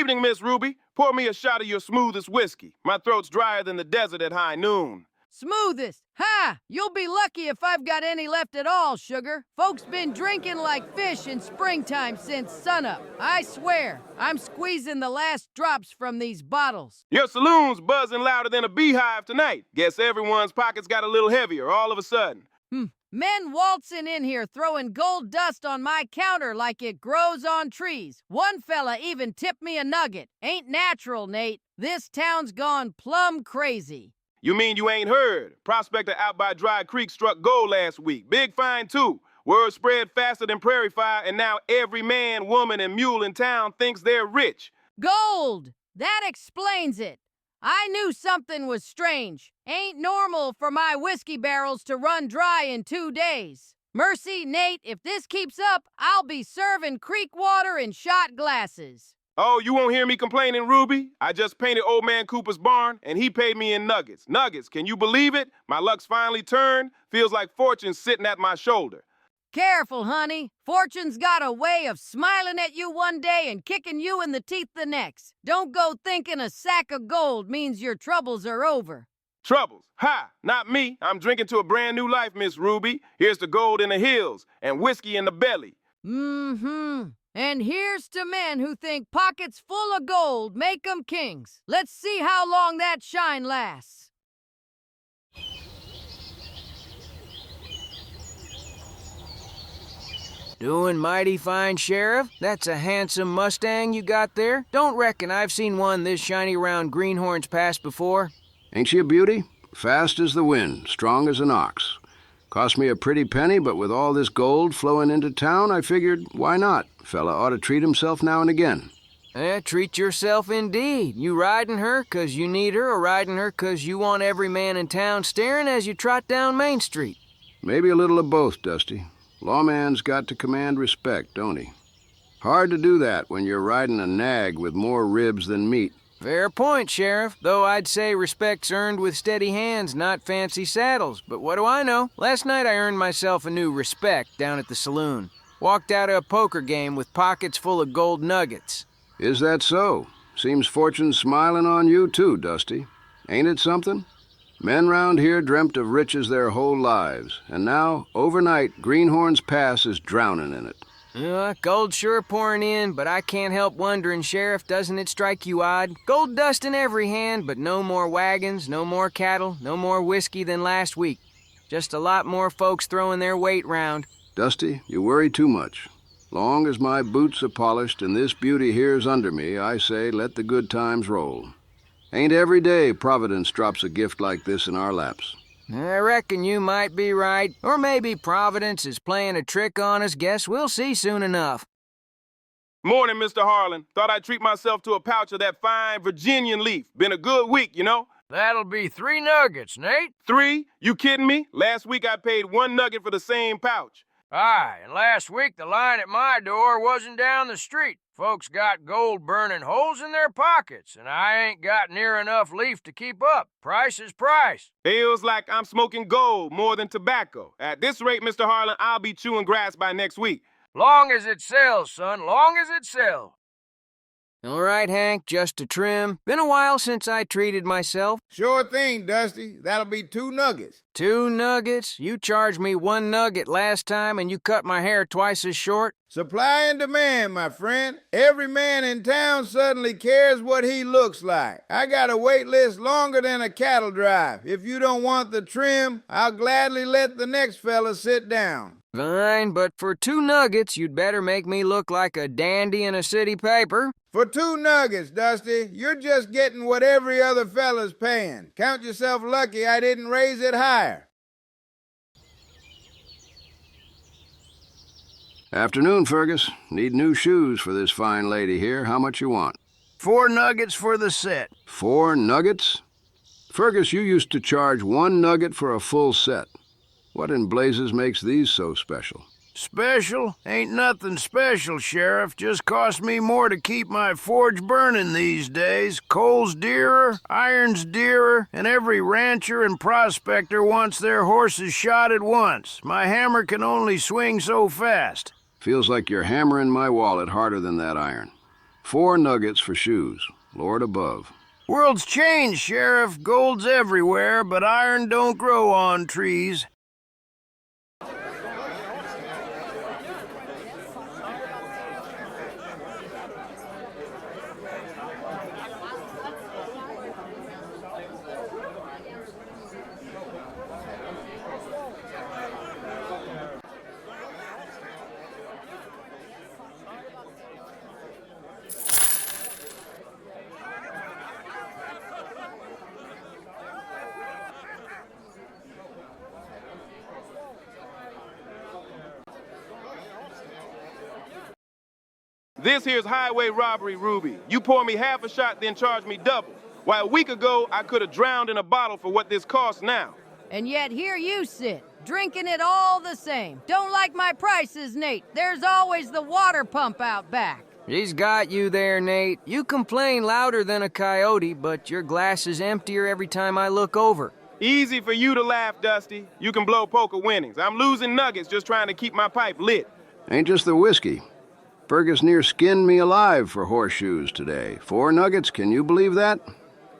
evening, Miss Ruby. Pour me a shot of your smoothest whiskey. My throat's drier than the desert at high noon. Smoothest? Ha! You'll be lucky if I've got any left at all, sugar. Folks been drinking like fish in springtime since sunup. I swear, I'm squeezing the last drops from these bottles. Your saloon's buzzing louder than a beehive tonight. Guess everyone's pockets got a little heavier all of a sudden. Men waltzing in here throwing gold dust on my counter like it grows on trees. One fella even tipped me a nugget. Ain't natural, Nate. This town's gone plumb crazy. You mean you ain't heard? Prospector out by Dry Creek struck gold last week. Big find, too. Word spread faster than prairie fire, and now every man, woman, and mule in town thinks they're rich. Gold! That explains it. I knew something was strange. Ain't normal for my whiskey barrels to run dry in 2 days. Mercy, Nate, if this keeps up, I'll be serving creek water in shot glasses. Oh, you won't hear me complaining, Ruby? I just painted Old Man Cooper's barn, and he paid me in nuggets. Nuggets, can you believe it? My luck's finally turned. Feels like fortune's sitting at my shoulder. Careful, honey. Fortune's got a way of smiling at you one day and kicking you in the teeth the next. Don't go thinking a sack of gold means your troubles are over. Troubles? Ha! Not me. I'm drinking to a brand new life, Miss Ruby. Here's the gold in the hills and whiskey in the belly. And here's to men who think pockets full of gold make 'em kings. Let's see how long that shine lasts. Doing mighty fine, Sheriff. That's a handsome Mustang you got there. Don't reckon I've seen one this shiny around Greenhorn's Pass before. Ain't she a beauty? Fast as the wind, strong as an ox. Cost me a pretty penny, but with all this gold flowing into town, I figured, why not? Fella ought to treat himself now and again. Treat yourself indeed. You riding her 'cause you need her, or riding her 'cause you want every man in town staring as you trot down Main Street? Maybe a little of both, Dusty. Lawman's got to command respect, don't he? Hard to do that when you're riding a nag with more ribs than meat. Fair point, Sheriff, though I'd say respect's earned with steady hands, not fancy saddles. But what do I know? Last night I earned myself a new respect down at the saloon. Walked out of a poker game with pockets full of gold nuggets. Is that so? Seems fortune's smiling on you too, Dusty. Ain't it something? Men round here dreamt of riches their whole lives, and now, overnight, Greenhorn's Pass is drowning in it. Gold's sure pouring in, but I can't help wondering, Sheriff, doesn't it strike you odd? Gold dust in every hand, but no more wagons, no more cattle, no more whiskey than last week. Just a lot more folks throwing their weight round. Dusty, you worry too much. Long as my boots are polished and this beauty here's under me, I say let the good times roll. Ain't every day Providence drops a gift like this in our laps. I reckon you might be right. Or maybe Providence is playing a trick on us. Guess we'll see soon enough. Morning, Mr. Harlan. Thought I'd treat myself to a pouch of that fine Virginian leaf. Been a good week, you know? That'll be 3 nuggets, Nate. 3? You kidding me? Last week I paid 1 nugget for the same pouch. Aye, and last week the line at my door wasn't down the street. Folks got gold burning holes in their pockets, and I ain't got near enough leaf to keep up. Price is price. Feels like I'm smoking gold more than tobacco. At this rate, Mr. Harlan, I'll be chewing grass by next week. Long as it sells, son, long as it sells. All right, Hank, just a trim. Been a while since I treated myself. Sure thing, Dusty. That'll be 2 nuggets. 2 nuggets? You charged me 1 nugget last time and you cut my hair twice as short. Supply and demand, my friend. Every man in town suddenly cares what he looks like. I got a wait list longer than a cattle drive. If you don't want the trim, I'll gladly let the next fella sit down. Fine, but for 2 nuggets, you'd better make me look like a dandy in a city paper. For 2 nuggets, Dusty, you're just getting what every other fella's paying. Count yourself lucky I didn't raise it higher. Afternoon, Fergus. Need new shoes for this fine lady here. How much you want? 4 nuggets for the set. 4 nuggets? Fergus, you used to charge 1 nugget for a full set. What in blazes makes these so special? Special? Ain't nothing special, Sheriff. Just cost me more to keep my forge burning these days. Coal's dearer, iron's dearer, and every rancher and prospector wants their horses shot at once. My hammer can only swing so fast. Feels like you're hammering my wallet harder than that iron. 4 nuggets for shoes. Lord above. World's changed, Sheriff. Gold's everywhere, but iron don't grow on trees. This here's highway robbery, Ruby. You pour me half a shot, then charge me double. Why, a week ago, I could have drowned in a bottle for what this costs now. And yet here you sit, drinking it all the same. Don't like my prices, Nate. There's always the water pump out back. She's got you there, Nate. You complain louder than a coyote, but your glass is emptier every time I look over. Easy for you to laugh, Dusty. You can blow poker winnings. I'm losing nuggets just trying to keep my pipe lit. Ain't just the whiskey. Fergus near skinned me alive for horseshoes today. 4 nuggets, can you believe that?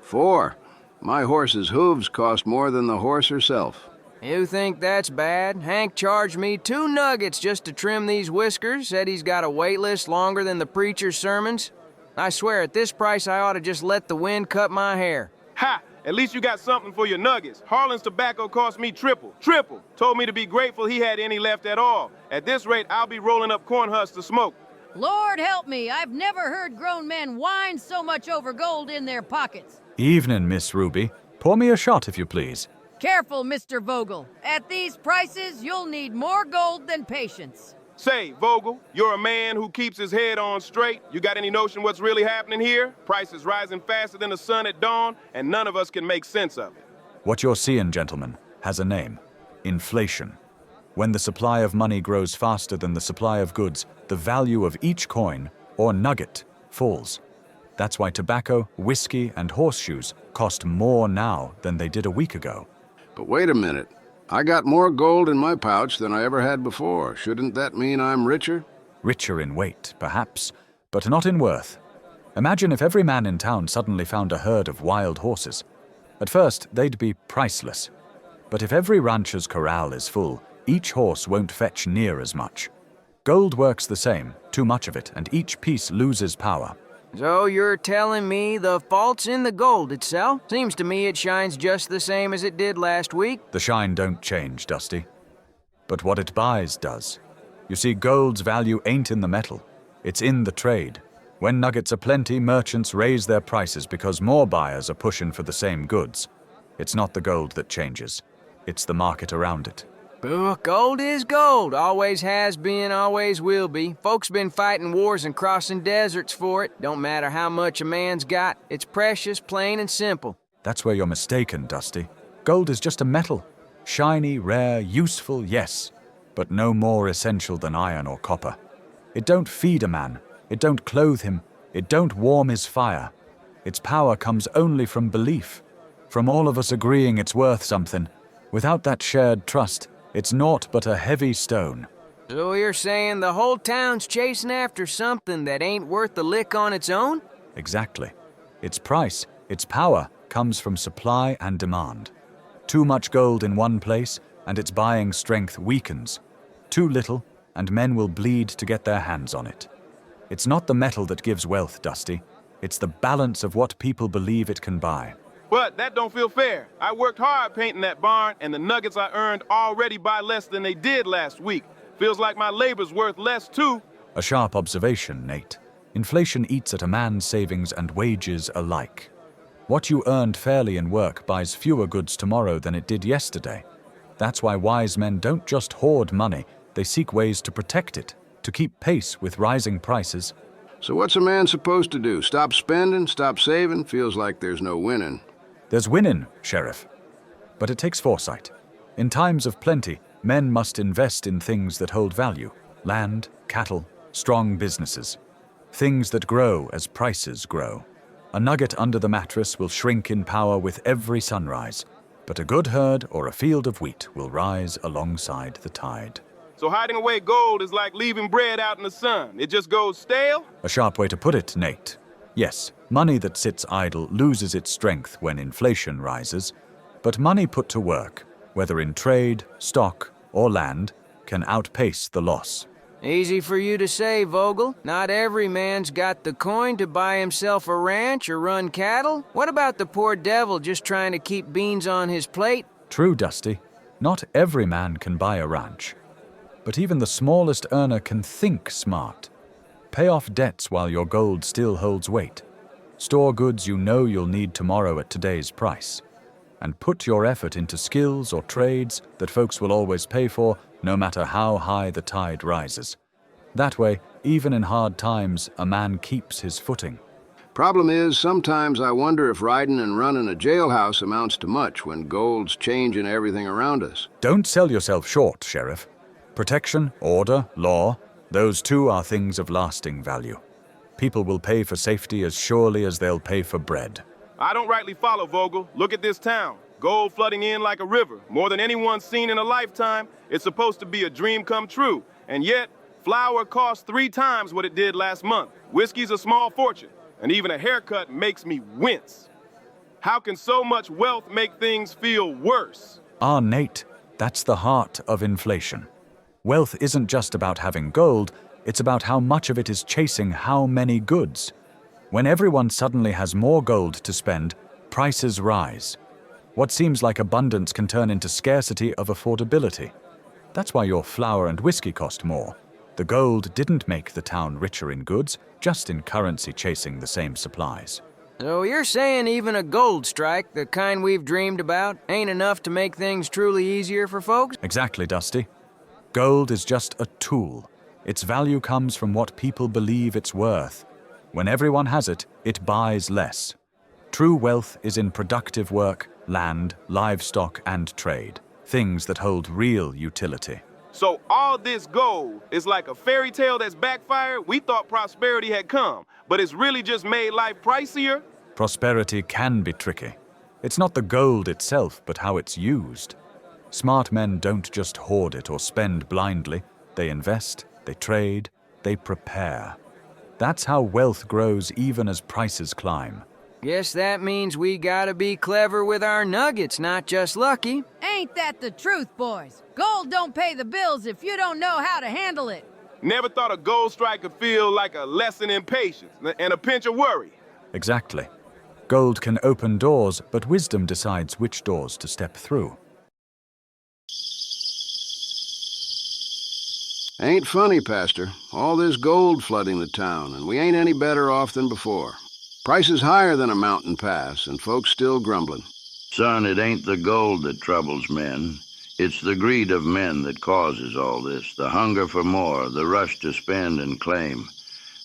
4. My horse's hooves cost more than the horse herself. You think that's bad? Hank charged me 2 nuggets just to trim these whiskers, said he's got a wait list longer than the preacher's sermons. I swear, at this price, I ought to just let the wind cut my hair. Ha! At least you got something for your nuggets. Harlan's tobacco cost me triple. Triple! Told me to be grateful he had any left at all. At this rate, I'll be rolling up corn husks to smoke. Lord help me, I've never heard grown men whine so much over gold in their pockets. Evening, Miss Ruby. Pour me a shot, if you please. Careful, Mr. Vogel. At these prices, you'll need more gold than patience. Say, Vogel, you're a man who keeps his head on straight. You got any notion what's really happening here? Prices rising faster than the sun at dawn, and none of us can make sense of it. What you're seeing, gentlemen, has a name. Inflation. When the supply of money grows faster than the supply of goods, the value of each coin, or nugget, falls. That's why tobacco, whiskey, and horseshoes cost more now than they did a week ago. But wait a minute. I got more gold in my pouch than I ever had before. Shouldn't that mean I'm richer? Richer in weight, perhaps, but not in worth. Imagine if every man in town suddenly found a herd of wild horses. At first, they'd be priceless. But if every rancher's corral is full, each horse won't fetch near as much. Gold works the same, too much of it, and each piece loses power. So you're telling me the fault's in the gold itself? Seems to me it shines just the same as it did last week. The shine don't change, Dusty. But what it buys does. You see, gold's value ain't in the metal. It's in the trade. When nuggets are plenty, merchants raise their prices because more buyers are pushing for the same goods. It's not the gold that changes. It's the market around it. Gold is gold. Always has been, always will be. Folks been fighting wars and crossing deserts for it. Don't matter how much a man's got. It's precious, plain and simple. That's where you're mistaken, Dusty. Gold is just a metal. Shiny, rare, useful, yes, but no more essential than iron or copper. It don't feed a man. It don't clothe him. It don't warm his fire. Its power comes only from belief, from all of us agreeing it's worth something. Without that shared trust, it's naught but a heavy stone. So you're saying the whole town's chasing after something that ain't worth the lick on its own? Exactly. Its price, its power, comes from supply and demand. Too much gold in one place, and its buying strength weakens. Too little, and men will bleed to get their hands on it. It's not the metal that gives wealth, Dusty. It's the balance of what people believe it can buy. But that don't feel fair. I worked hard painting that barn, and the nuggets I earned already buy less than they did last week. Feels like my labor's worth less, too. A sharp observation, Nate. Inflation eats at a man's savings and wages alike. What you earned fairly in work buys fewer goods tomorrow than it did yesterday. That's why wise men don't just hoard money, they seek ways to protect it, to keep pace with rising prices. So what's a man supposed to do? Stop spending, stop saving? Feels like there's no winning. There's winning, Sheriff. But it takes foresight. In times of plenty, men must invest in things that hold value. Land, cattle, strong businesses. Things that grow as prices grow. A nugget under the mattress will shrink in power with every sunrise, but a good herd or a field of wheat will rise alongside the tide. So hiding away gold is like leaving bread out in the sun. It just goes stale? A sharp way to put it, Nate. Yes, money that sits idle loses its strength when inflation rises, but money put to work, whether in trade, stock, or land, can outpace the loss. Easy for you to say, Vogel. Not every man's got the coin to buy himself a ranch or run cattle. What about the poor devil just trying to keep beans on his plate? True, Dusty. Not every man can buy a ranch. But even the smallest earner can think smart. Pay off debts while your gold still holds weight. Store goods you know you'll need tomorrow at today's price. And put your effort into skills or trades that folks will always pay for, no matter how high the tide rises. That way, even in hard times, a man keeps his footing. Problem is, sometimes I wonder if riding and running a jailhouse amounts to much when gold's changing everything around us. Don't sell yourself short, Sheriff. Protection, order, law, those two are things of lasting value. People will pay for safety as surely as they'll pay for bread. I don't rightly follow, Vogel. Look at this town. Gold flooding in like a river. More than anyone's seen in a lifetime. It's supposed to be a dream come true. And yet, flour costs 3 times what it did last month. Whiskey's a small fortune. And even a haircut makes me wince. How can so much wealth make things feel worse? Ah, Nate, that's the heart of inflation. Wealth isn't just about having gold, it's about how much of it is chasing how many goods. When everyone suddenly has more gold to spend, prices rise. What seems like abundance can turn into scarcity of affordability. That's why your flour and whiskey cost more. The gold didn't make the town richer in goods, just in currency chasing the same supplies. So you're saying even a gold strike, the kind we've dreamed about, ain't enough to make things truly easier for folks? Exactly, Dusty. Gold is just a tool. Its value comes from what people believe it's worth. When everyone has it, it buys less. True wealth is in productive work, land, livestock, and trade. Things that hold real utility. So all this gold is like a fairy tale that's backfired? We thought prosperity had come, but it's really just made life pricier? Prosperity can be tricky. It's not the gold itself, but how it's used. Smart men don't just hoard it or spend blindly. They invest, they trade, they prepare. That's how wealth grows even as prices climb. Guess that means we gotta be clever with our nuggets, not just lucky. Ain't that the truth, boys? Gold don't pay the bills if you don't know how to handle it. Never thought a gold strike could feel like a lesson in patience and a pinch of worry. Exactly. Gold can open doors, but wisdom decides which doors to step through. Ain't funny, Pastor. All this gold flooding the town, and we ain't any better off than before. Prices higher than a mountain pass, and folks still grumbling. Son, it ain't the gold that troubles men. It's the greed of men that causes all this, the hunger for more, the rush to spend and claim.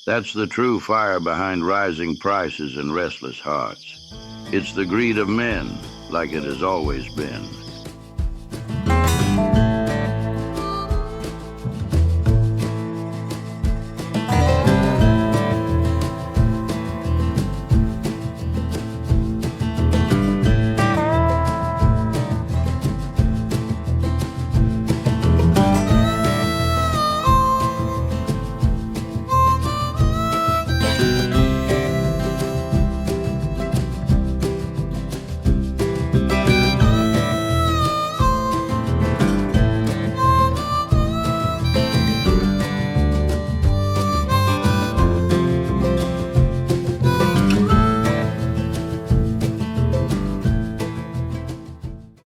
That's the true fire behind rising prices and restless hearts. It's the greed of men, like it has always been.